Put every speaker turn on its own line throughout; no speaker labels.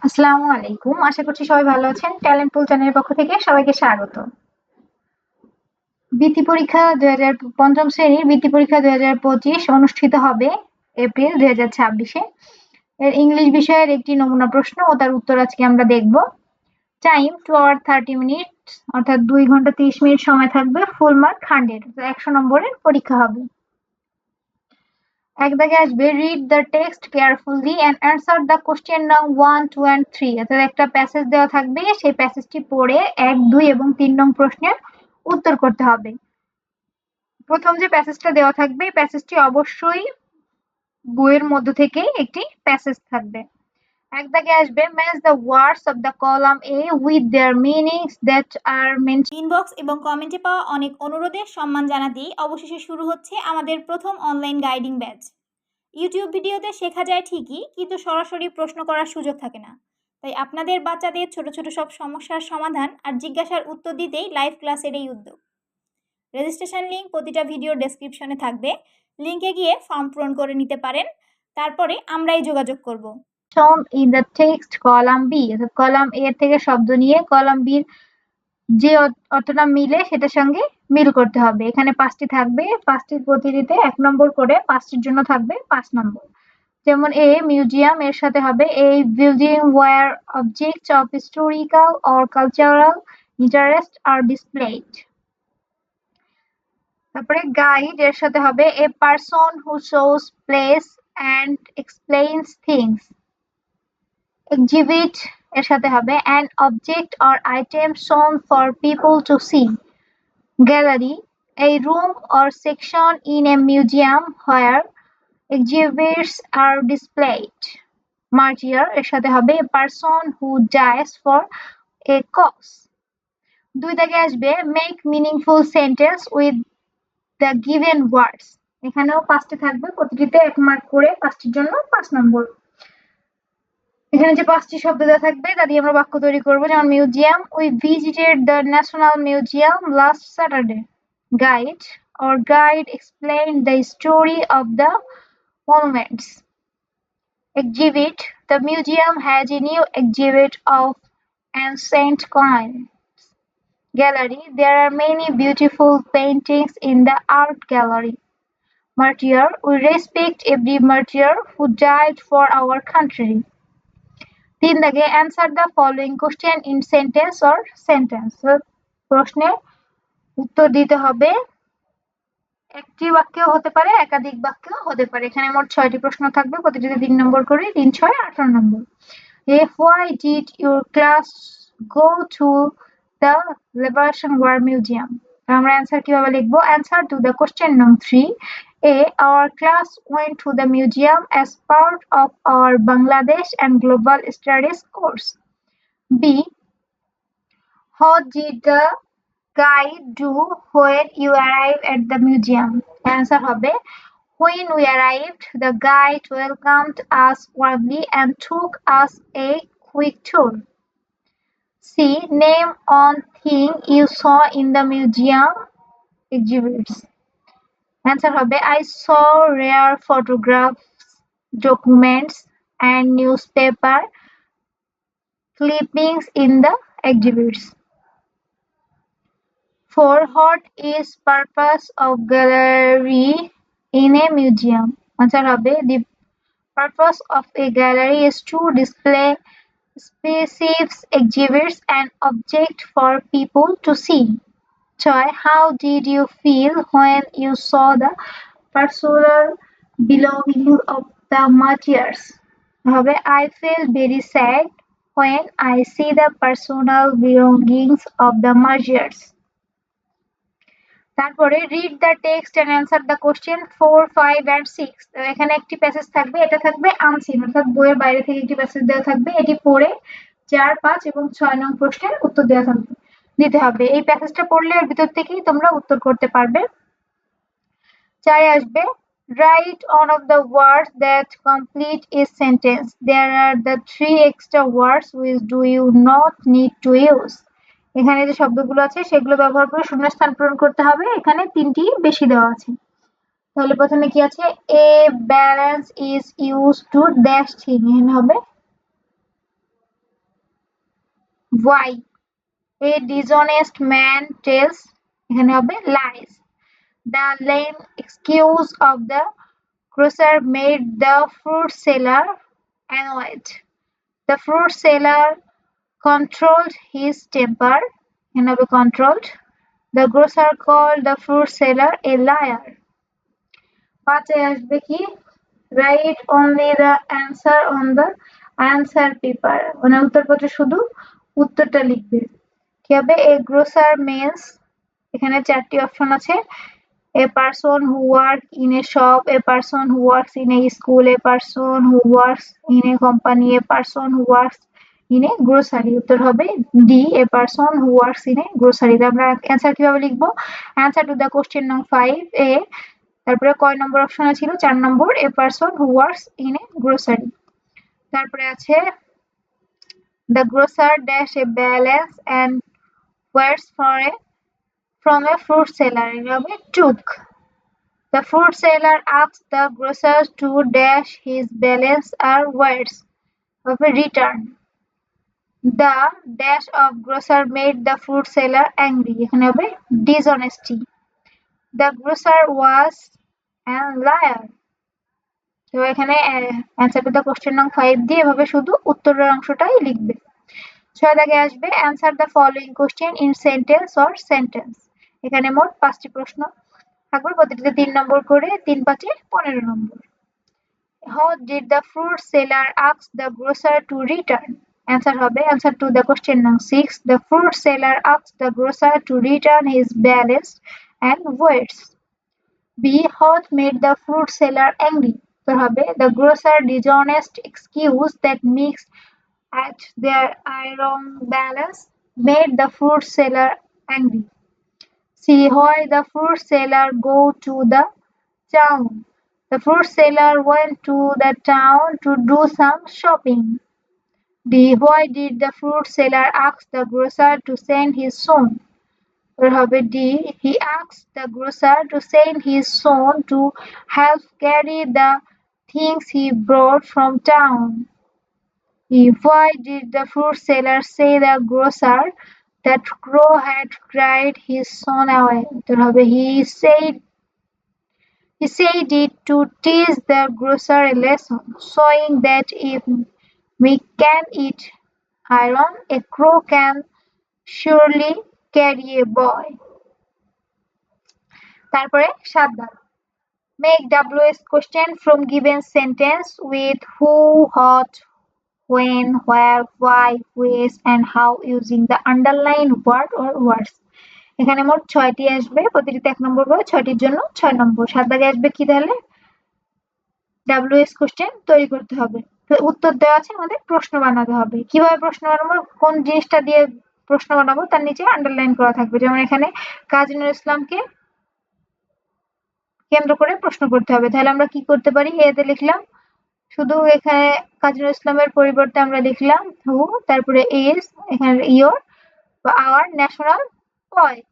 আসসালামু আলাইকুম। আশা করছি সবাই ভালো আছেন। ট্যালেন্ট পুল চ্যানেলের পক্ষ থেকে সবাইকে স্বাগত। বৃত্তি পরীক্ষা পঞ্চম শ্রেণীর বৃত্তি পরীক্ষা 2025 অনুষ্ঠিত হবে এপ্রিল 2026-এ। এর ইংলিশ বিষয়ের একটি নমুনা প্রশ্ন ও তার উত্তর আজকে আমরা দেখব। টাইম 2 hour 30 minutes অর্থাৎ 2 ঘন্টা 30 মিনিট সময় থাকবে। ফুল মার্ক 100 100 নম্বরের পরীক্ষা হবে। এক দাগে আসবে read the text carefully and answer the question নং 1, 2 and 3 অর্থাৎ একটা প্যাসেজ দেওয়া থাকবে, সেই প্যাসেজটি পড়ে 1, 2 এবং 3 নং প্রশ্নের উত্তর করতে হবে। প্রথম যে প্যাসেজটা দেওয়া থাকবে এই প্যাসেজটি অবশ্যই বইয়ের মধ্য থেকে একটি প্যাসেজ থাকবে। এক দাগে আসবে match the words of the column A with their meanings that are mention.
Inbox এবং কমেন্টে পাওয়া অনেক অনুরোধে সম্মান জানাতেই অবশেষে শুরু হচ্ছে আমাদের প্রথম অনলাইন গাইডিং ব্যাচ। ইউটিউব ভিডিওতে শেখা যায় ঠিকই, কিন্তু সরাসরি প্রশ্ন করার সুযোগ থাকে না। তাই আপনাদের বাচ্চাদের ছোট ছোট সব সমস্যার সমাধান আর জিজ্ঞাসার উত্তর দিতেই লাইভ ক্লাসের এই উদ্যোগ। রেজিস্ট্রেশন লিঙ্ক প্রতিটা ভিডিওর ডেসক্রিপশনে থাকবে, লিঙ্কে গিয়ে ফর্ম পূরণ করে নিতে পারেন। তারপরে আমরাই যোগাযোগ করব।
In the text column B অর্থাৎ কলাম এ থেকে শব্দ নিয়ে কলাম বির যে অর্থটা মিলে সেটার সঙ্গে মিল করতে হবে। এখানে 5টি থাকবে, 5টির প্রতিটিতে 1 নম্বর করে, 5টির জন্য থাকবে 5 নম্বর। যেমন এ মিউজিয়াম, এর সাথে হবে a building where objects of historical or cultural interest are displayed। তারপরে গাইড, এর সাথে হবে a person who shows place and explains things। exhibit, এর সাথে হবে an object or item shown for people to see। gallery, a room or section in a museum where exhibits are displayed। martyr, এর সাথে হবে a person who dies for a cause। 2 দাগে আসবে make meaningful sentence with the given words। এখানেও 5টি থাকবে, প্রতিটিতে 1 mark করে, 5টির জন্য 5 নম্বর। এখানে যে 5টি শব্দ দেওয়া থাকবে তা দিয়ে আমরা বাক্য তৈরি করব। যেমন museum, we visited the National Museum last Saturday। guide, our guide explained the story of the monuments। exhibit, the museum has a new exhibit of ancient coins। gallery, there are many beautiful paintings in the art gallery। martyr, we respect every martyr who died for our country। 3 দাগে answer the following question in sentence or sentence। প্রশ্নের উত্তর দিতে হবে, একটি বাক্যেও হতে পারে, একাধিক বাক্যেও হতে পারে। এখানে মোট 6টি প্রশ্ন থাকবে, প্রতিটিতে 3 নম্বর করে, 3, 6, 18 নম্বর। why did your class go to the Liberation War Museum? আমরা অ্যান্সার কিভাবে লিখব? অ্যান্সার টু দ্য কোশ্চেন নং 3। A, our class went to the museum as part of our Bangladesh and Global Studies course। B, what did the guide do when you arrived at the museum? Answer হবে when we arrived, the guide welcomed us warmly and took us a quick tour। C, name one thing you saw in the museum exhibits। Answer হবে I saw rare photographs, documents and newspaper clippings in the exhibits। 4, what is purpose of gallery in a museum? Answer হবে the purpose of a gallery is to display specific exhibits and objects for people to see। 6, how did you feel when you saw the personal belongings of the martyrs? হবে I felt very sad when I see the personal belongings of the martyrs। তারপরে read the text and answer the question 4, 5 and 6। তো এখানে একটি passage থাকবে, এটা থাকবে unseen অর্থাৎ বইয়ের বাইরে থেকে একটি প্যাসেজ দেওয়া থাকবে, এটি পড়ে 4, 5 এবং 6 নং প্রশ্নের উত্তর দেওয়া থাকবে, দিতে হবে। এই প্যাসেজটা পড়লে এর ভিতর থেকেই তোমরা উত্তর করতে পারবে। 4 আসবে write one of the words that complete a sentence। There are the 3 extra words which do you not need to use। এখানে যে শব্দগুলো আছে সেগুলো ব্যবহার করে শূন্যস্থান পূরণ করতে হবে। এখানে 3টি বেশি দেওয়া আছে। তাহলে প্রথমে কি আছে? a balance is used to dash thing। এখানে হবে Why? A dishonest man tells, এখানে হবে lies. The lame excuse of the grocer made the fruit seller annoyed. The fruit seller controlled his temper, এখানে হবে controlled. The grocer called the fruit seller a liar. পাঁচে আসবে কি? Write only the answer on the answer paper. মানে উত্তরপত্রে শুধু উত্তরটা লিখবে। কি হবে? A grocer means, এখানে চারটি অপশন আছে। A person who works in a shop, a person who works in a school, a person who works in a company, a person who works in a grocery. উত্তর হবে D, a person who works in a grocery. আমরা answer কিভাবে লিখবো? Answer to the question নং 5A, তারপরে কয় নম্বর অপশনে ছিল? 4 নম্বর, a person who works in a grocery. তারপরে আছে the grocer dash a balance and waits from a fruit seller. এভাবে took. The fruit seller asked the grocer to dash his balance or words of a return. The dash of grocer made the fruit seller angry. এখানে হবে dishonesty. The grocer was a liar. তো এখানে answer to the question নং 5 দিয়ে এভাবে শুধু উত্তরের অংশটাই লিখবে। 6 দাগে আসবে answer the following question in sentence or sentence. এখানে মোট 5টি প্রশ্ন থাকবে, প্রতিটিতে 3 নম্বর করে, 3 5 15 নম্বর। How did the fruit seller ask the grocer to return? Answer হবে অ্যান্সার টু দ্য কোশ্চেন নং 6, the fruit seller asked the grocer to return his balance and weights. B, what made the fruit seller angry? হবে the grocer dishonest excuse that mixed at their iron balance made the fruit seller angry. C, why the fruit seller go to the town? The fruit seller went to the town to do some shopping. D, why did the fruit seller ask the grocer to send his son? হবে D, he asked the grocer to send his son to help carry the things he brought from town. E, why did the fruit seller say the grocer that Crow had cried his son away? হবে he said it to teach the grocer a lesson, showing that if we can eat iron, a crow can surely carry a boy. তারপরে 7 দাগ। Make WS question from given sentence with who, what, when, where, why, which and how using the underlined word or words. এখানে মোট 6টি আসবে, প্রতিটিতে 1 নম্বর করে, 6টির জন্য 6 নম্বর। 7 দাগে আসবে কি? তাহলে WS কোশ্চেন তৈরি করতে হবে। উত্তর দেওয়া আছে, আমাদের প্রশ্ন বানাতে হবে। কিভাবে প্রশ্ন বানাবো, কোন জিনিসটা দিয়ে প্রশ্ন বানাবো তার নিচে আন্ডারলাইন করা থাকবে। যেমন এখানে কাজী নজরুল ইসলামকে কেন্দ্র করে প্রশ্ন করতে হবে। তাহলে আমরা কি করতে পারি? এতে লিখলাম, শুধু এখানে কাজী নজরুল ইসলামের পরিবর্তে আমরা লিখলাম হু, তারপরে ইজ, এখানে ইয়োর বা our national poet.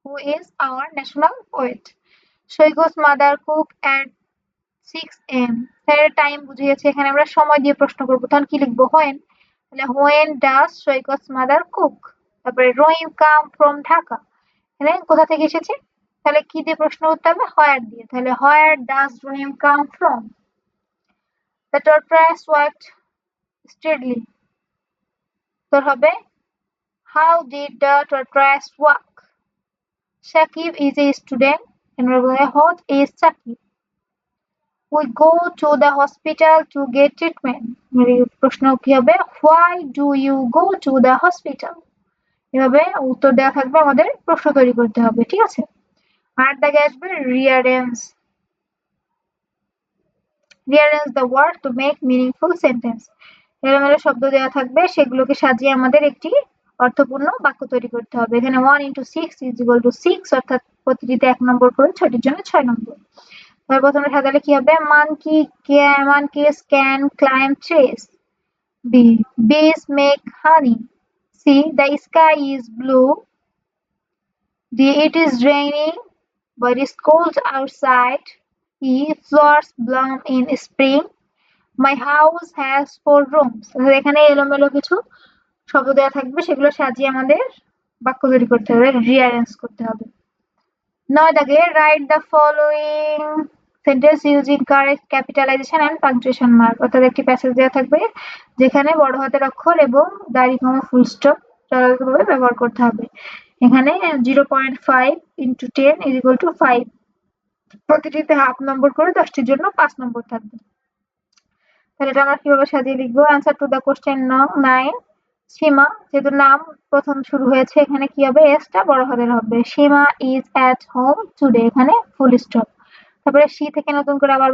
Who is our national poet? Saikat mother cook at 6 AM। তাহলে টাইম বুঝিয়েছে, এখানে আমরা সময় দিয়ে প্রশ্ন করবো, তখন কি লিখবো? হোয়েন। তাহলে when does Saikat mother cook. তারপরে রহিম কাম ফ্রম ঢাকা, এখানে কোথা থেকে এসেছে? তাহলে কি দিয়ে প্রশ্ন করতে হবে? হোয়ার দিয়ে। তাহলে where does Rahim come from? The tortoise walked steadily. তোর হবে how did the tortoise walk? Shakib is a student. What is Shakib? We go to the hospital to get treatment. প্রশ্ন কি হবে? Why do you go to the hospital? এভাবে উত্তর দেওয়া থাকবে, আমাদের প্রশ্ন তৈরি করতে হবে। ঠিক আছে? 8 দাগে আসবে rearrange. Rearrange the word to make meaningful sentence. এলোমেলো শব্দ দেওয়া থাকবে, সেগুলোকে সাজিয়ে আমাদের একটি অর্থপূর্ণ বাক্য তৈরি করতে হবে। এখানে 1 into 6 is equal to 6, অর্থাৎ প্রতিটিতে 1 নম্বর করে, 6টির জন্য 6 নম্বর। তারপর প্রথমে সাজালে কি হবে? monkeys can climb trees. B, bees make honey. C, the sky is blue. D, it is raining but it's cold outside. E, flowers bloom in spring. My house has 4 rooms. এখানে এলোমেলো কিছু শব্দ দেওয়া থাকবে, সেগুলো সাজিয়ে আমাদের বাক্য তৈরি করতে হবে, রিঅ্যারেঞ্জ করতে হবে। 9 দাগে write the following sentence using correct capitalisation and punctuation mark, অর্থাৎ একটি প্যাসেজ দেওয়া থাকবে যেখানে বড় হাতের অক্ষর এবং দাড়ি কমা ফুল স্টপ যথাযথভাবে ব্যবহার করতে হবে। এখানে 0.5 into 10 is equal to 5, প্রতিটিতে হাফ নম্বর করে 10টির জন্য 5 নম্বর থাকবে। তাহলে এটা আমরা কিভাবে সাজিয়ে লিখবো? অ্যান্সার টু দ্য কোশ্চেন 9, সীমা, যেহেতু নাম প্রথম শুরু হয়েছে এখানে কি হবে, এসটা বড় হাতের হবে। সীমা ইজ অ্যাট হোম টুডে, এখানে ফুল স্টপ। তারপরে সি থেকে নতুন করে আবার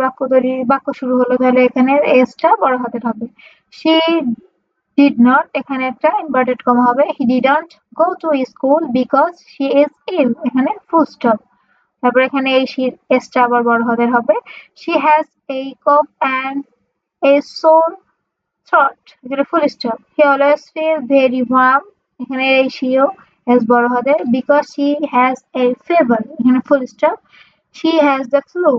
বাক্য শুরু হলো, তাহলে এখানে এসটা বড় হাতের হবে। সি ডিড নট, এখানে একটা ইনভার্টেড কমা হবে। He didn't go to school because she is ill, এখানে ফুল স্টপ। তারপরে এখানে এই এসটা আবার বড় হাতের হবে। She has a cough and a sore throat, এখানে full stop. He always feel very warm, এখানে এই sheও has বড় হাতের। because she has a fever, এখানে full stop. she has the flu,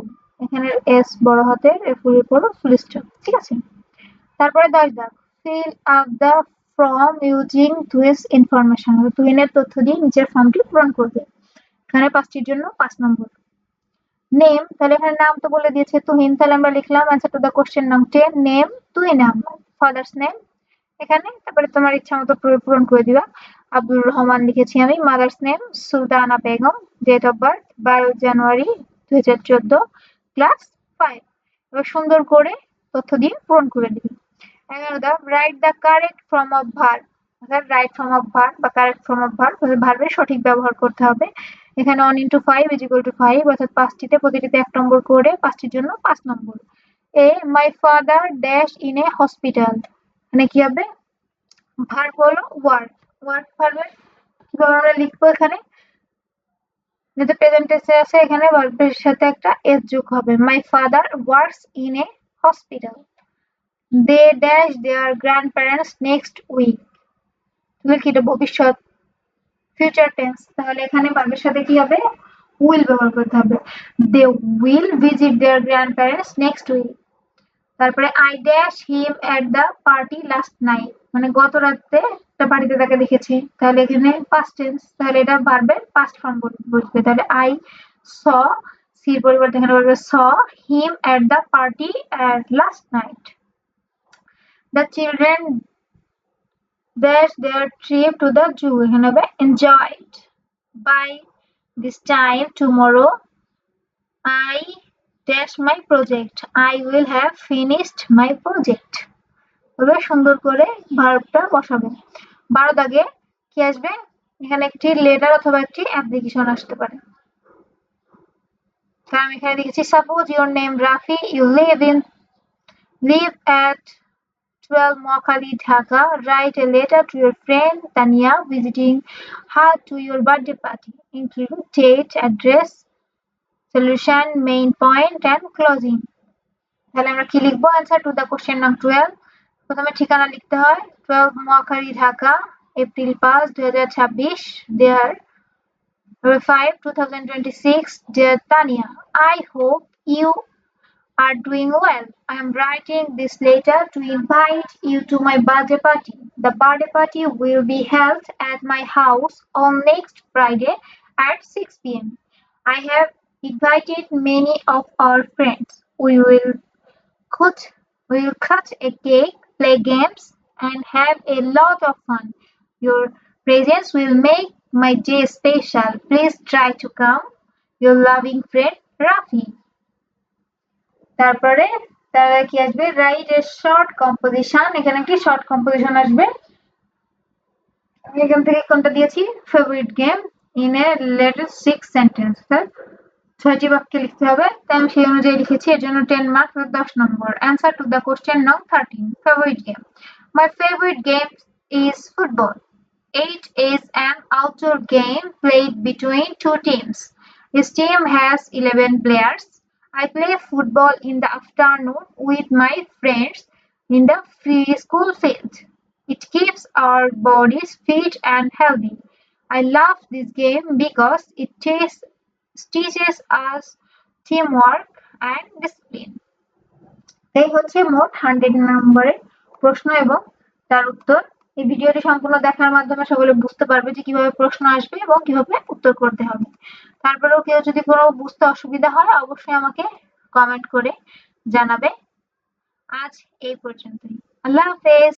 এখানে s বড় হাতের, এর ফুলের পর ফুল স্টপ। ঠিক আছে, তারপরে 10 দাগ fill up the form using this information, তুহিনের তথ্য দিয়ে নিচের ফর্মটি পূরণ করবে। এখানে 5টির জন্য 5 নম্বর। নেম, তাহলে এখানে নাম তো বলে দিয়েছে তুহিন, তাহলে আমরা লিখলাম অ্যান্সার টু দ্য কোশ্চেন নং 10, name Tuhin Ahmed. Father's name এখানে, তারপরে তোমার ইচ্ছা মতো পূরণ করে দিবা। আব্দুর রহমান লিখেছি আমি। Mother's name Sultana Begum. Date of birth 12 January 2014, class 5। এবার সুন্দর করে তথ্য দিয়ে পূরণ করে দিবি। 11 দাও write the correct form of verb, অর্থাৎ রাইট ফর্ম অফ ভার্ব বা কারেক্ট ফর্ম অফ ভার্ব, ভার্বের সঠিক ব্যবহার করতে হবে। এখানে 1 into 5 is equal to 5, অর্থাৎ 5টিতে প্রতিটিতে 1 নম্বর করে, 5টির জন্য 5 নম্বর। A my father dash in a hospital, মানে কি হবে, ভার্ব হলো ওয়ার্ক। ওয়ার্ক ভার্বের কিভাবে আমরা লিখবো, এখানে যেহেতু প্রেজেন্ট টেন্সে আছে এখানে ভার্বের সাথে একটা এস যোগ হবে। My father works in a hospital. They dash their grandparents next week, তাহলে কি এটা ভবিষ্যৎ, ফিউচার টেন্স, তাহলে এখানে ভার্বের সাথে কি হবে, উইল ব্যবহার করতে হবে। They will visit their grandparents next week. তারপরে I dash him at the party last night, মানে গত রাতে একটা পার্টিতে তাকে দেখেছি, তাহলে এখানে পাস্ট টেন্স, তাহলে এটা ভার্বের পাস্ট ফর্ম বসবে। তাহলে আই স, সির পরিবর্তে এখানে বলবে saw him at the party at last night. The children dash their trip to the zoo, এখানে হবে enjoyed. By this time tomorrow I dash my project, I will have finished my project. তবে সুন্দর করে ভার্বটা বসাবে। 12 দাগে কি আসবে, এখানে একটি লেটার অথবা একটি অ্যাপ্লিকেশন আসতে পারে। তাহলে আমি এখানে লিখেছি suppose your name Rafi, you live at 12 Mokhali, Dhaka. Write a letter to your friend Tania visiting her to your birthday party. Include date, address, solution, main point and closing. তাহলে আমরা কি লিখবো, অ্যান্সার টু দ্য কোশ্চেন নং 12। প্রথমে ঠিকানা লিখতে হয়, 12 Mohakhali Dhaka, April 5, 2026, there 5, 2026, dear Tania, I hope you are doing well. I am writing this letter to invite you to my birthday party. The birthday party will be held at my house on next Friday at 6 p.m. I have invited many of our friends. We will cut a cake, play games, and have a lot of fun. Your presence will make my day special. Please try to come. Your loving friend, Rafi. তারপরে কি আসবে, write a short composition, এখানে একটি short composition আসবে। আমি এখান থেকে কোনটা দিয়েছি, favourite game in a latest 6 sentence, 6টি বাক্যে লিখতে হবে, তাই আমি সেই অনুযায়ী লিখেছি, এর জন্য 10 mark, 10 number. Answer to the question নং 13, favourite game. My favourite game is football. It is an outdoor game played between two teams. Each team has 11 players. I play football in the afternoon with my friends in the free school field. It keeps our bodies fit and healthy. I love this game because it teaches us teamwork and discipline. এই হচ্ছে মোট 100 নম্বরের প্রশ্ন এবং তার উত্তর। এই ভিডিওটি সম্পূর্ণ দেখার মাধ্যমে সকলে বুঝতে পারবে যে কিভাবে প্রশ্ন আসবে এবং কিভাবে উত্তর করতে হবে। তারপরেও কেউ যদি কোনো বুঝতে অসুবিধা হয় অবশ্যই আমাকে কমেন্ট করে জানাবে। আজ এই পর্যন্তই। আল্লাহ হাফেজ।